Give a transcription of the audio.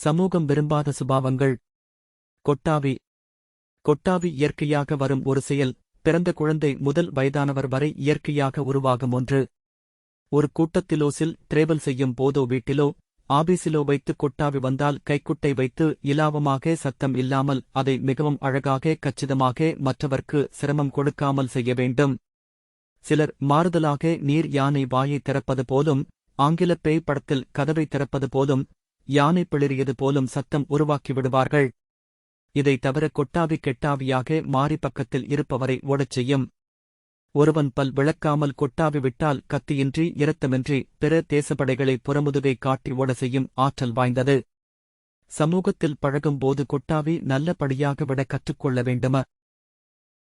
சமூகம் விரும்பாத சுபாவங்கள். கொட்டாவி. கொட்டாவி இயற்கையாக வரும் ஒரு செயல், பிறந்த குழந்தை முதல் வயதானவர் வரை இயற்கையாக உருவாகும் ஒன்று. ஒரு கூட்டத்திலோ டிரேவல் செய்யும் போதோ வீட்டிலோ ஆபீஸிலோ வைத்து கொட்டாவி வந்தால் கைக்குட்டை வைத்து இலாவமாக சத்தம் இல்லாமல் அதை மிகவும் அழகாக கச்சிதமாக மற்றவர்க்கு சிரமம் கொடுக்காமல் செய்ய வேண்டும். சிலர் மாறுதலாக நீர் யானை வாயை திறப்பது போலும், ஆங்கிலப் பேய் படத்தில் கதவை திறப்பது போலும், யானை பிளிறியது போலும் சத்தம் உருவாக்கிவிடுவார்கள். இதை தவிர கொட்டாவி கெட்டாவியாக மாறி பக்கத்தில் இருப்பவரை ஓடச் செய்யும். ஒருவன் பல் விளக்காமல் கொட்டாவி விட்டால் கத்தியின்றி இரத்தமின்றி பிற தேசப்படைகளை புறமுதுகை காட்டி ஓட செய்யும் ஆற்றல் வாய்ந்தது. சமூகத்தில் பழகும்போது கொட்டாவி நல்லபடியாக விட கற்றுக்கொள்ள வேண்டும.